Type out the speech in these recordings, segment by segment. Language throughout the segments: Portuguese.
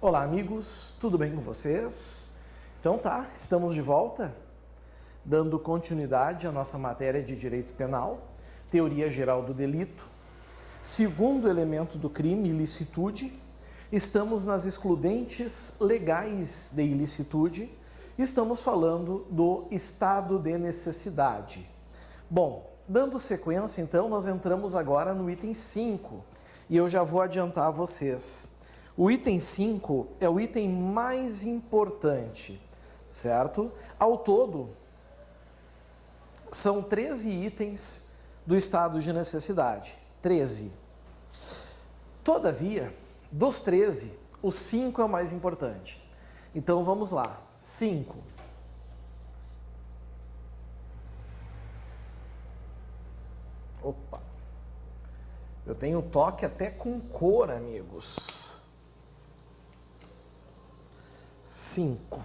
Olá, amigos, tudo bem com vocês? Então estamos de volta, dando continuidade à nossa matéria de Direito Penal, Teoria Geral do Delito, segundo elemento do crime, ilicitude. Estamos nas excludentes legais de ilicitude, estamos falando do estado de necessidade. Bom, dando sequência, então, nós entramos agora no item 5, e eu já vou adiantar a vocês. O item 5 é o item mais importante, certo? Ao todo, são 13 itens do estado de necessidade. 13. Todavia, dos 13, o 5 é o mais importante. Então, vamos lá. 5. Opa! Eu tenho toque até com cor, amigos. 5.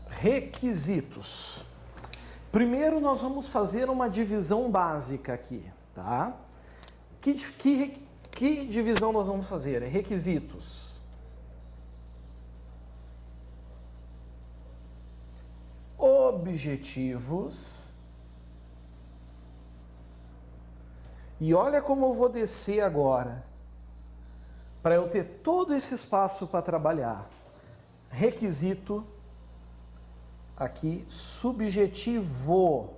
Requisitos. Primeiro nós vamos fazer uma divisão básica aqui, tá? Que divisão nós vamos fazer? Requisitos. Objetivos. E olha como eu vou descer agora, para eu ter todo esse espaço para trabalhar. Requisito, aqui, subjetivo,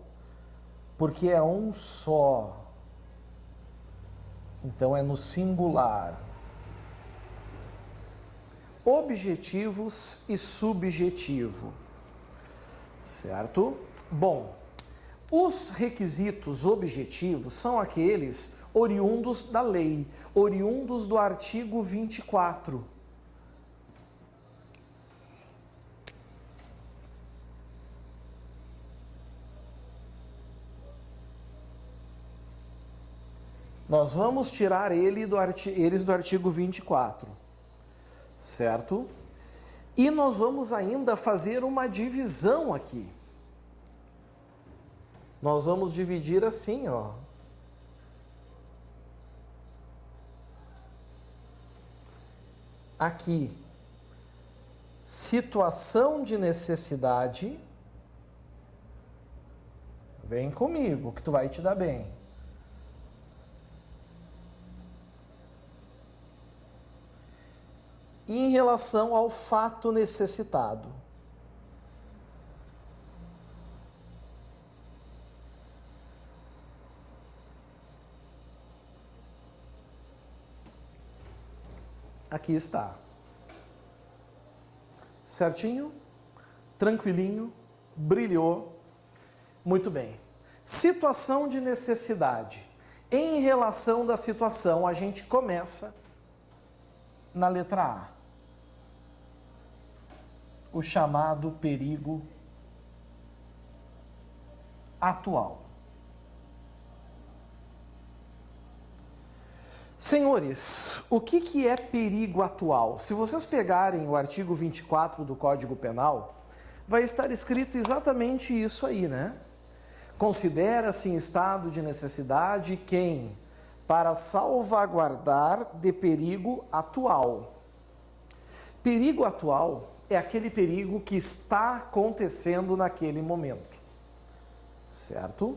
porque é um só. Então é no singular. Objetivos e subjetivo. Certo? Bom, os requisitos objetivos são aqueles oriundos da lei, oriundos do artigo 24. Nós vamos tirar eles do artigo 24, certo? E nós vamos ainda fazer uma divisão aqui. Nós vamos dividir assim, ó. Aqui, situação de necessidade. Vem comigo, que tu vai te dar bem. Em relação ao fato necessitado. Aqui está. Certinho? Tranquilinho? Brilhou? Muito bem. Situação de necessidade. Em relação da situação, a gente começa na letra A. O chamado perigo atual. Senhores, o que é perigo atual? Se vocês pegarem o artigo 24 do Código Penal, vai estar escrito exatamente isso aí, né? Considera-se em estado de necessidade quem, para salvaguardar de perigo atual. Perigo atual é aquele perigo que está acontecendo naquele momento, certo?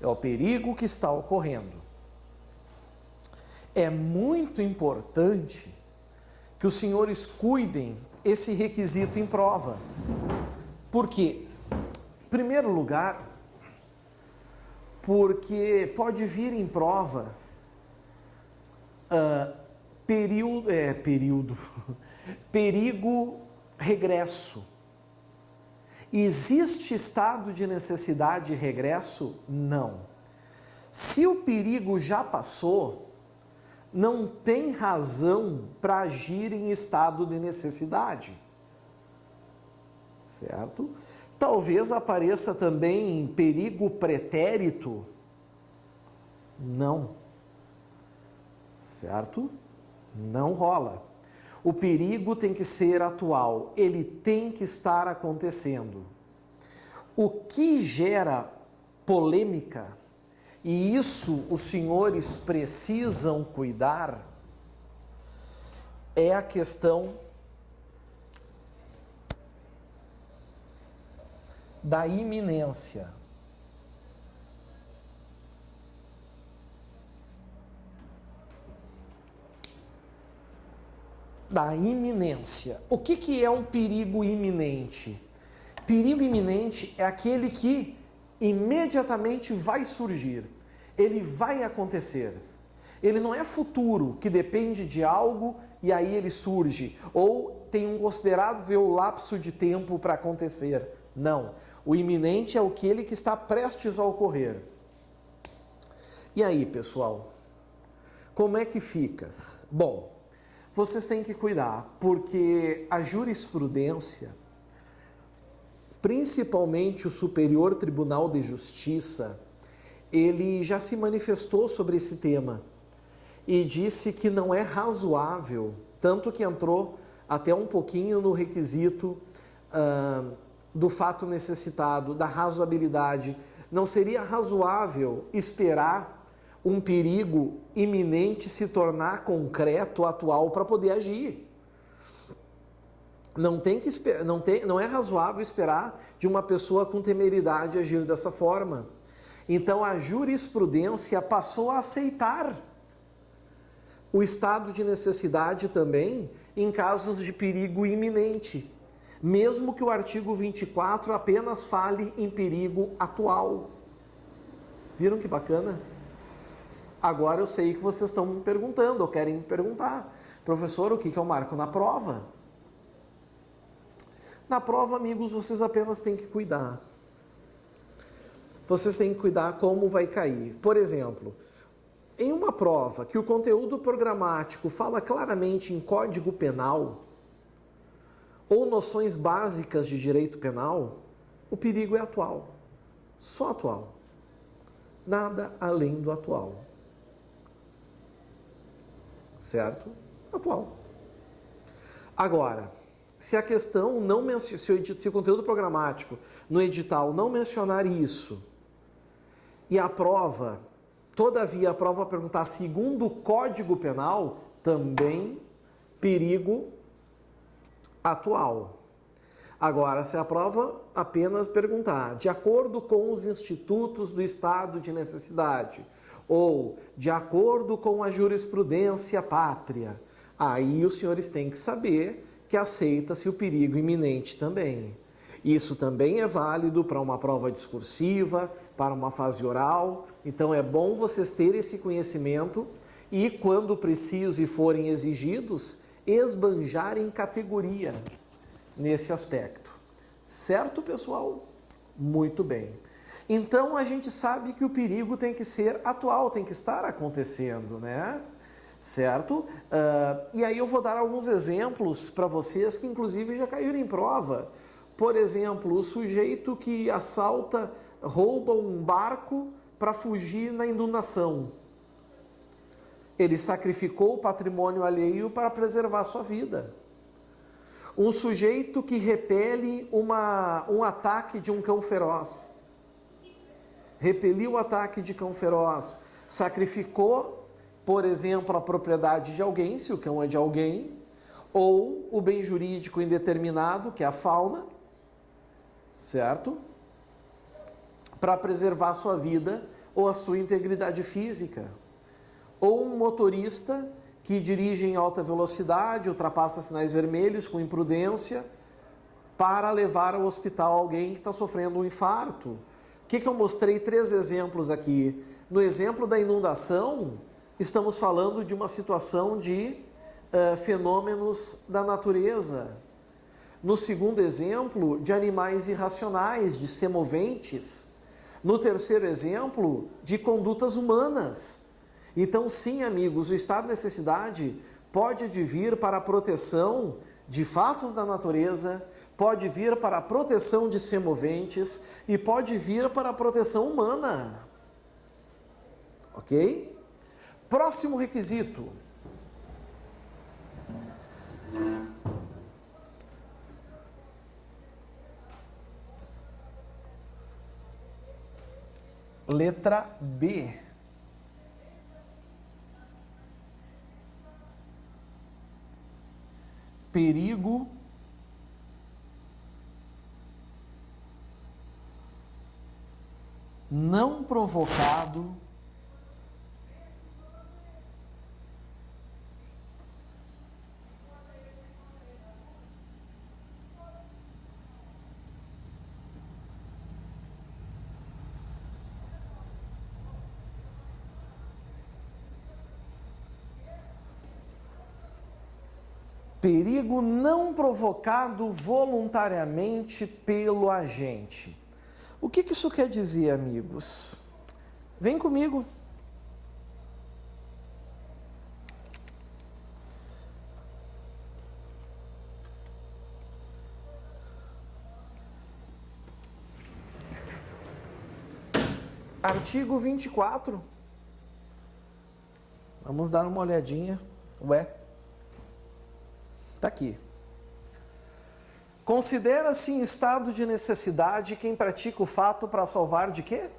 É o perigo que está ocorrendo. É muito importante que os senhores cuidem esse requisito em prova. Por quê? Em primeiro lugar, porque pode vir em prova perigo regresso. Existe estado de necessidade e regresso? Não. Se o perigo já passou, não tem razão para agir em estado de necessidade. Certo? Talvez apareça também perigo pretérito. Não. Certo? Não rola. O perigo tem que ser atual, ele tem que estar acontecendo. O que gera polêmica, e isso os senhores precisam cuidar, é a questão da iminência. Da iminência. O que é um perigo iminente? Perigo iminente é aquele que imediatamente vai surgir. Ele vai acontecer. Ele não é futuro, que depende de algo e aí ele surge. Ou tem um considerável lapso de tempo para acontecer. Não. O iminente é aquele que está prestes a ocorrer. E aí, pessoal? Como é que fica? Bom, vocês têm que cuidar, porque a jurisprudência, principalmente o Superior Tribunal de Justiça, ele já se manifestou sobre esse tema e disse que não é razoável, tanto que entrou até um pouquinho no requisito do fato necessitado, da razoabilidade. Não seria razoável esperar um perigo iminente se tornar concreto, atual, para poder agir. Não é razoável esperar de uma pessoa com temeridade agir dessa forma. Então a jurisprudência passou a aceitar o estado de necessidade também em casos de perigo iminente, mesmo que o artigo 24 apenas fale em perigo atual. Viram que bacana? Agora eu sei que vocês estão me perguntando, ou querem me perguntar, professor, o que eu marco na prova? Na prova, amigos, vocês apenas têm que cuidar. Vocês têm que cuidar como vai cair. Por exemplo, em uma prova que o conteúdo programático fala claramente em código penal ou noções básicas de direito penal, o perigo é atual. Só atual. Nada além do atual. Certo? Atual. Agora, se a questão não se o conteúdo programático no edital não mencionar isso, e a prova, todavia a prova perguntar segundo o Código Penal, também perigo atual. Agora, se a prova apenas perguntar de acordo com os institutos do estado de necessidade, ou de acordo com a jurisprudência pátria, aí os senhores têm que saber que aceita-se o perigo iminente também. Isso também é válido para uma prova discursiva, para uma fase oral, então é bom vocês terem esse conhecimento e, quando preciso e forem exigidos, esbanjarem categoria nesse aspecto. Certo, pessoal? Muito bem. Então, a gente sabe que o perigo tem que ser atual, tem que estar acontecendo, né? Certo? E aí eu vou dar alguns exemplos para vocês que, inclusive, já caíram em prova. Por exemplo, o sujeito que assalta, rouba um barco para fugir na inundação. Ele sacrificou o patrimônio alheio para preservar sua vida. Um sujeito que repele um ataque de um cão feroz. Repeliu o ataque de cão feroz, sacrificou, por exemplo, a propriedade de alguém, se o cão é de alguém, ou o bem jurídico indeterminado, que é a fauna, certo? Para preservar a sua vida ou a sua integridade física. Ou um motorista que dirige em alta velocidade, ultrapassa sinais vermelhos com imprudência, para levar ao hospital alguém que está sofrendo um infarto. O que eu mostrei 3 exemplos aqui. No exemplo da inundação, estamos falando de uma situação de fenômenos da natureza. No segundo exemplo, de animais irracionais, de semoventes. No terceiro exemplo, de condutas humanas. Então, sim, amigos, o estado de necessidade pode vir para a proteção de fatos da natureza, pode vir para a proteção de semoventes e pode vir para a proteção humana. Ok? Próximo requisito. Letra B. Perigo não provocado perigo não provocado voluntariamente pelo agente. O que isso quer dizer, amigos? Vem comigo. Artigo 24. Vamos dar uma olhadinha. Ué, tá aqui. Considera-se em estado de necessidade quem pratica o fato para salvar de quê?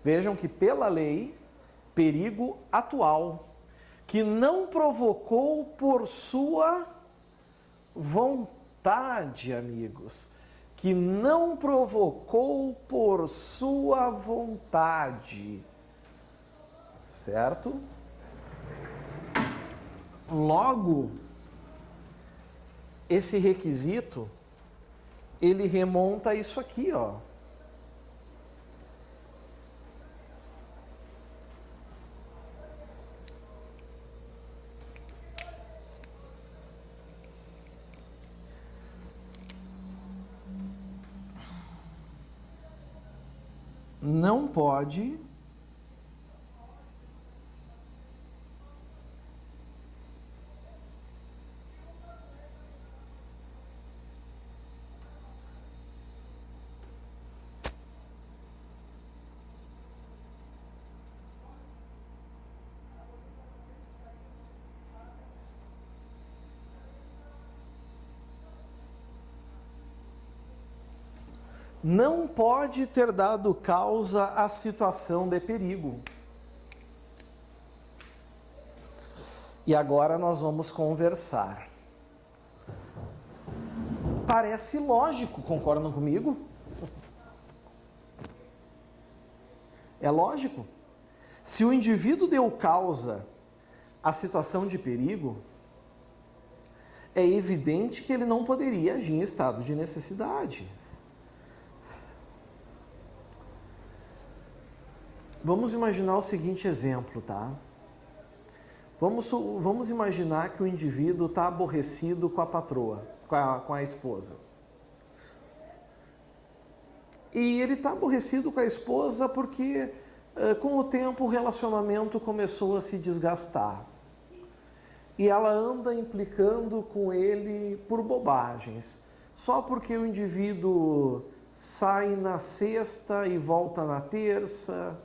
Vejam que pela lei, perigo atual, que não provocou por sua vontade, amigos, que não provocou por sua vontade, certo? Logo, esse requisito, ele remonta a isso aqui, ó. Não pode ter dado causa à situação de perigo. E agora nós vamos conversar. Parece lógico, concordam comigo? É lógico. Se o indivíduo deu causa à situação de perigo, é evidente que ele não poderia agir em estado de necessidade. Vamos imaginar o seguinte exemplo, tá? Vamos imaginar que o indivíduo está aborrecido com a patroa, com a esposa. E ele está aborrecido com a esposa porque, com o tempo, o relacionamento começou a se desgastar. E ela anda implicando com ele por bobagens. Só porque o indivíduo sai na sexta e volta na terça,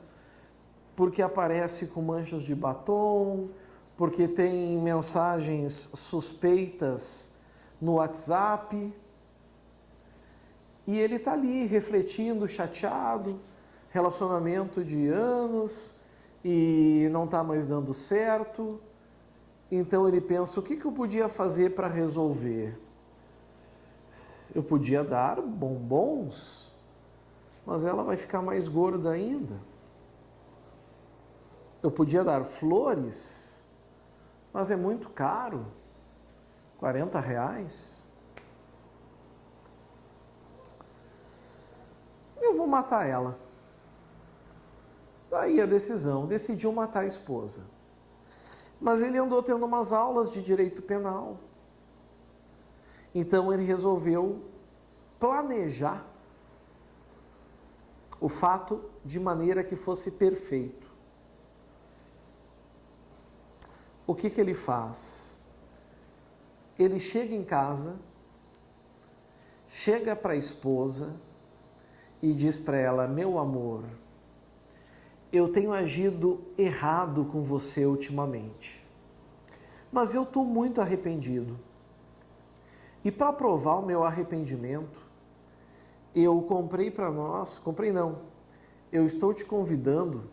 porque aparece com manchas de batom, porque tem mensagens suspeitas no WhatsApp. E ele está ali refletindo, chateado, relacionamento de anos e não está mais dando certo. Então ele pensa, o que eu podia fazer para resolver? Eu podia dar bombons, mas ela vai ficar mais gorda ainda. Eu podia dar flores, mas é muito caro, R$40. Eu vou matar ela. Daí a decisão, decidiu matar a esposa. Mas ele andou tendo umas aulas de direito penal. Então ele resolveu planejar o fato de maneira que fosse perfeito. O que ele faz? Ele chega em casa, chega para a esposa e diz para ela, meu amor, eu tenho agido errado com você ultimamente, mas eu estou muito arrependido. E para provar o meu arrependimento, eu eu estou te convidando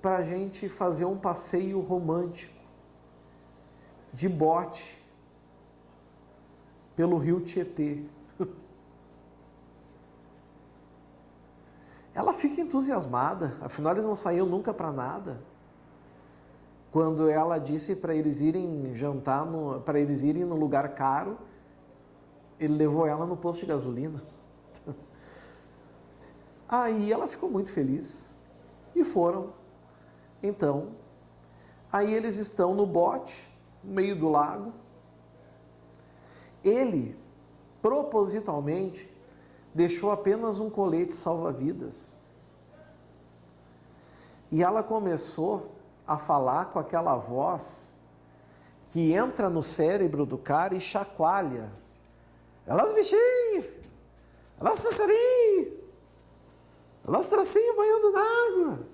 para a gente fazer um passeio romântico de bote pelo rio Tietê. Ela fica entusiasmada, afinal eles não saíam nunca para nada. Quando ela disse para eles irem jantar, para eles irem no lugar caro, ele levou ela no posto de gasolina. Aí ela ficou muito feliz e foram. Então, aí eles estão no bote, no meio do lago. Ele, propositalmente, deixou apenas um colete salva-vidas. E ela começou a falar com aquela voz que entra no cérebro do cara e chacoalha. Elas bichinhos, elas passarinhos, elas tracinhos banhando na água.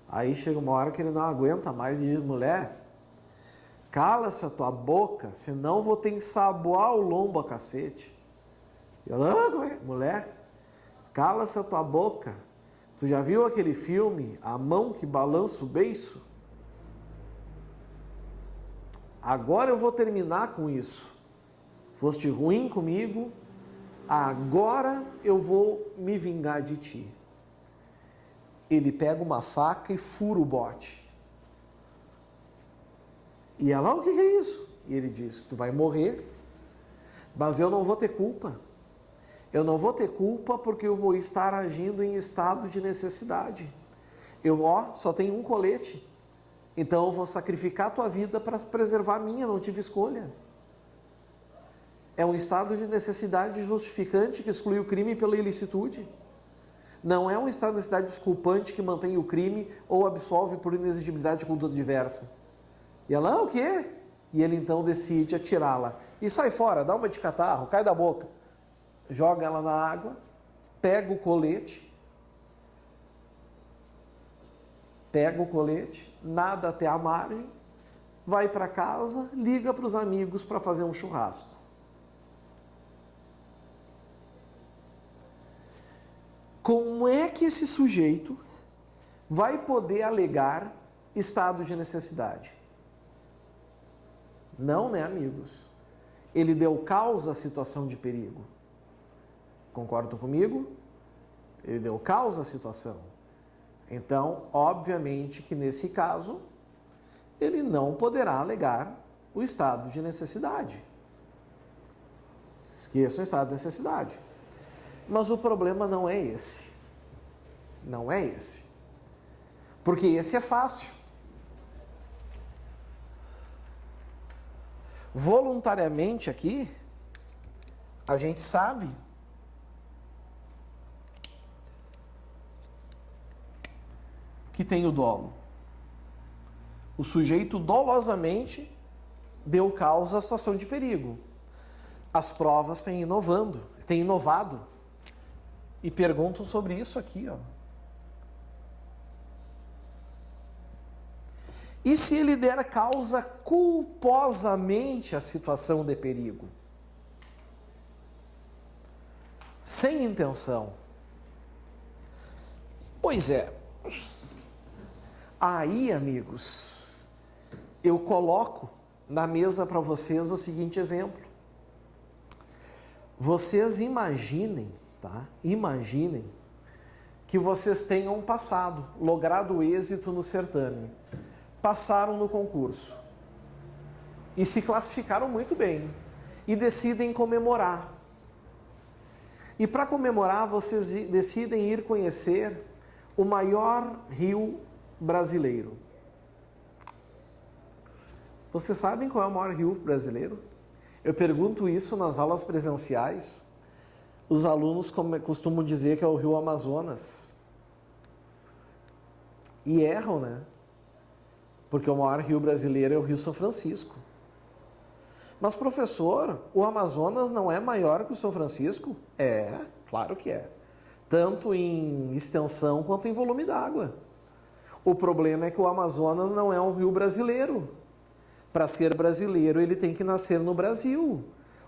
Aí chega uma hora que ele não aguenta mais e diz: mulher, cala-se a tua boca, senão vou ter que ensaboar o lombo a cacete. Eu, mulher, cala-se a tua boca. Tu já viu aquele filme, A Mão que Balança o Beiço? Agora eu vou terminar com isso. Foste ruim comigo, agora eu vou me vingar de ti. Ele pega uma faca e fura o bote. E ela, o que é isso? E ele diz: tu vai morrer, mas eu não vou ter culpa. Eu não vou ter culpa porque eu vou estar agindo em estado de necessidade. Só tenho um colete. Então eu vou sacrificar a tua vida para preservar a minha, não tive escolha. É um estado de necessidade justificante que exclui o crime pela ilicitude. Não é um estado de necessidade desculpante que mantém o crime ou absolve por inexigibilidade de conduta diversa. E ela, o quê? E ele então decide atirá-la. E sai fora, dá uma de catarro, cai da boca. Joga ela na água, pega o colete, nada até a margem, vai para casa, liga para os amigos para fazer um churrasco. Como é que esse sujeito vai poder alegar estado de necessidade? Não, né, amigos? Ele deu causa à situação de perigo. Concordam comigo? Ele deu causa à situação. Então, obviamente que nesse caso, ele não poderá alegar o estado de necessidade. Esqueçam o estado de necessidade. Mas o problema não é esse. Não é esse. Porque esse é fácil. Voluntariamente aqui, a gente sabe que tem o dolo. O sujeito dolosamente deu causa à situação de perigo. As provas têm inovado e perguntam sobre isso aqui, ó. E se ele der causa culposamente à situação de perigo? Sem intenção. Pois é. Aí, amigos, eu coloco na mesa para vocês o seguinte exemplo. Vocês imaginem, tá? Imaginem que vocês tenham passado, logrado êxito no certame. Passaram no concurso e se classificaram muito bem e decidem comemorar. E para comemorar, vocês decidem ir conhecer o maior rio brasileiro. Vocês sabem qual é o maior rio brasileiro? Eu pergunto isso nas aulas presenciais. Os alunos costumam dizer que é o rio Amazonas. E erram, né? Porque o maior rio brasileiro é o Rio São Francisco. Mas, professor, o Amazonas não é maior que o São Francisco? É, claro que é. Tanto em extensão quanto em volume d'água. O problema é que o Amazonas não é um rio brasileiro. Para ser brasileiro, ele tem que nascer no Brasil.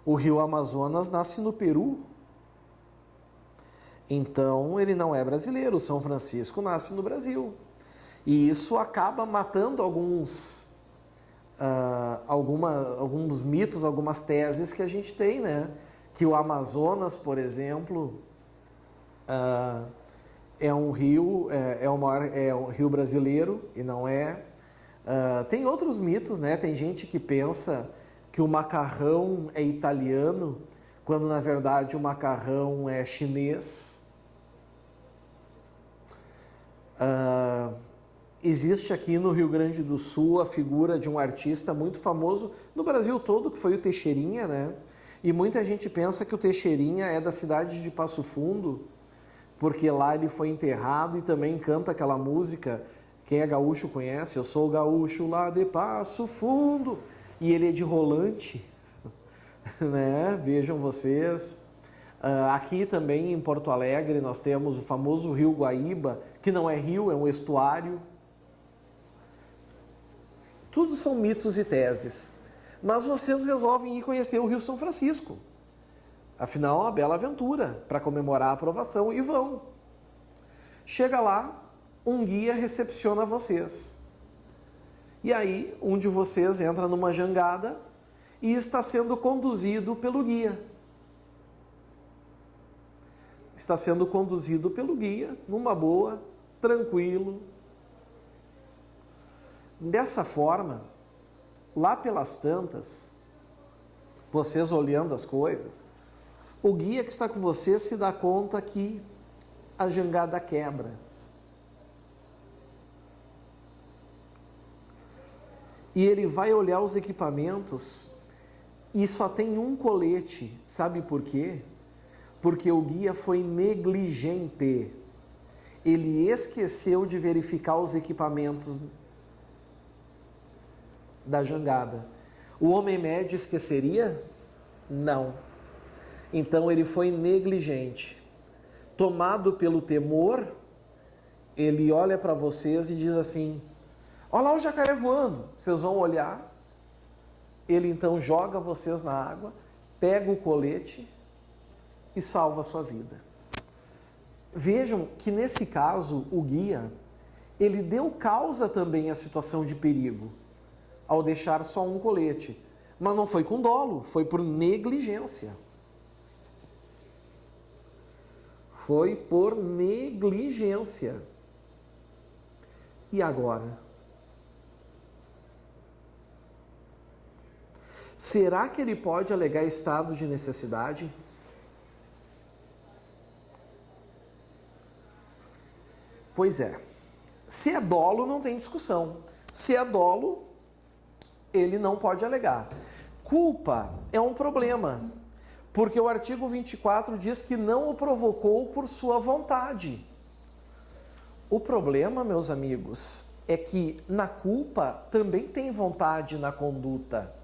O rio Amazonas nasce no Peru. Então, ele não é brasileiro. São Francisco nasce no Brasil. E isso acaba matando alguns mitos, algumas teses que a gente tem, né? Que o Amazonas, por exemplo, é um rio, é um rio brasileiro e não é. Tem outros mitos, né? Tem gente que pensa que o macarrão é italiano, quando na verdade o macarrão é chinês. Existe aqui no Rio Grande do Sul a figura de um artista muito famoso no Brasil todo, que foi o Teixeirinha, né? E muita gente pensa que o Teixeirinha é da cidade de Passo Fundo, porque lá ele foi enterrado e também canta aquela música, quem é gaúcho conhece, eu sou gaúcho lá de Passo Fundo, e ele é de Rolante, né? Vejam vocês. Aqui também em Porto Alegre nós temos o famoso Rio Guaíba, que não é rio, é um estuário. Tudo são mitos e teses. Mas vocês resolvem ir conhecer o Rio São Francisco. Afinal, é uma bela aventura para comemorar a aprovação e vão. Chega lá, um guia recepciona vocês. E aí, um de vocês entra numa jangada e está sendo conduzido pelo guia. Está sendo conduzido pelo guia, numa boa, tranquilo. Dessa forma, lá pelas tantas, vocês olhando as coisas, o guia que está com vocês se dá conta que a jangada quebra. E ele vai olhar os equipamentos e só tem um colete. Sabe por quê? Porque o guia foi negligente. Ele esqueceu de verificar os equipamentos da jangada. O homem médio esqueceria? Não. Então ele foi negligente. Tomado pelo temor, ele olha para vocês e diz assim: olha lá o jacaré voando. Vocês vão olhar. Ele então joga vocês na água, pega o colete e salva a sua vida. Vejam que nesse caso o guia, ele deu causa também à situação de perigo, ao deixar só um colete. Mas não foi com dolo, foi por negligência. Foi por negligência. E agora? Será que ele pode alegar estado de necessidade? Pois é. Se é dolo, não tem discussão. Se é dolo, ele não pode alegar. Culpa é um problema, porque o artigo 24 diz que não o provocou por sua vontade. O problema, meus amigos, é que na culpa também tem vontade na conduta.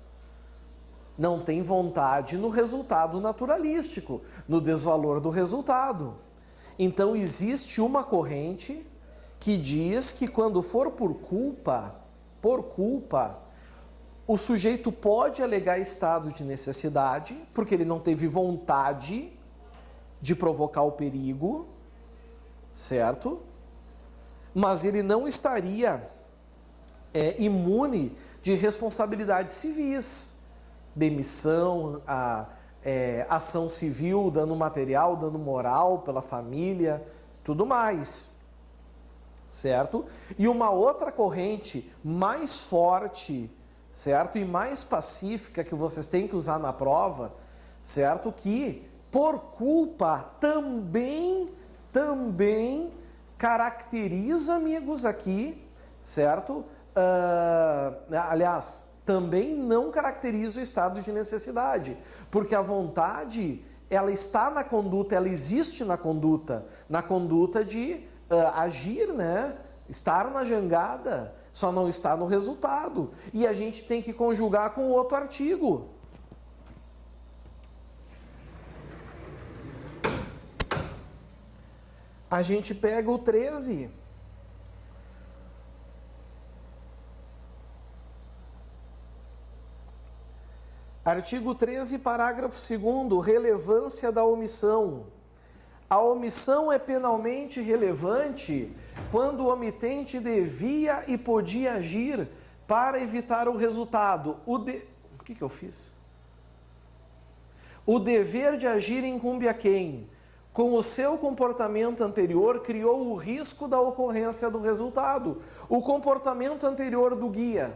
Não tem vontade no resultado naturalístico, no desvalor do resultado. Então existe uma corrente que diz que quando for por culpa, o sujeito pode alegar estado de necessidade, porque ele não teve vontade de provocar o perigo, certo? Mas ele não estaria imune de responsabilidades civis, demissão, ação civil, dano material, dano moral pela família, tudo mais, certo? E uma outra corrente mais forte, certo? E mais pacífica que vocês têm que usar na prova, certo? Que por culpa também caracteriza, amigos, aqui, certo? Aliás, também não caracteriza o estado de necessidade, porque a vontade, ela está na conduta, ela existe na conduta de agir, né? Estar na jangada, só não está no resultado. E a gente tem que conjugar com outro artigo. A gente pega o 13. Artigo 13, parágrafo 2º, relevância da omissão. A omissão é penalmente relevante quando o omitente devia e podia agir para evitar o resultado. O que eu fiz? O dever de agir incumbe a quem? Com o seu comportamento anterior, criou o risco da ocorrência do resultado. O comportamento anterior do guia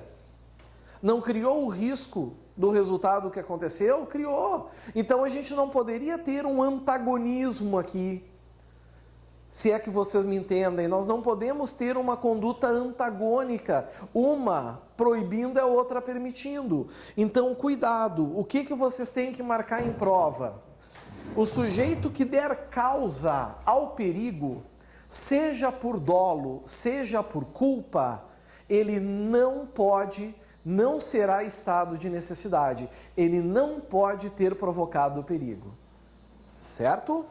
não criou o risco do resultado que aconteceu? Criou. Então a gente não poderia ter um antagonismo aqui. Se é que vocês me entendem, nós não podemos ter uma conduta antagônica, uma proibindo e a outra permitindo. Então, cuidado, o que vocês têm que marcar em prova? O sujeito que der causa ao perigo, seja por dolo, seja por culpa, ele não pode, não será estado de necessidade, ele não pode ter provocado o perigo. Certo?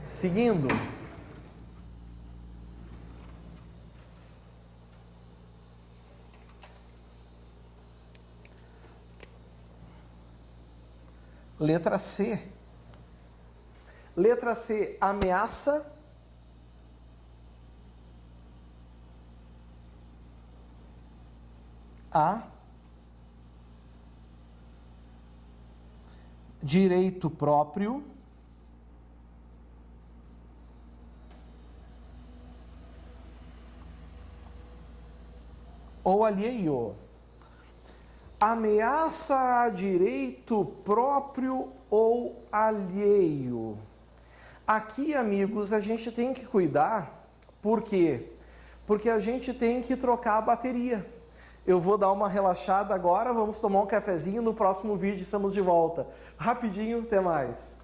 Seguindo. Letra C. Letra C, ameaça. A. Direito próprio. Ou alheio. Ameaça a direito próprio ou alheio. Aqui, amigos, a gente tem que cuidar. Por quê? Porque a gente tem que trocar a bateria. Eu vou dar uma relaxada agora, vamos tomar um cafezinho, no próximo vídeo estamos de volta. Rapidinho, até mais.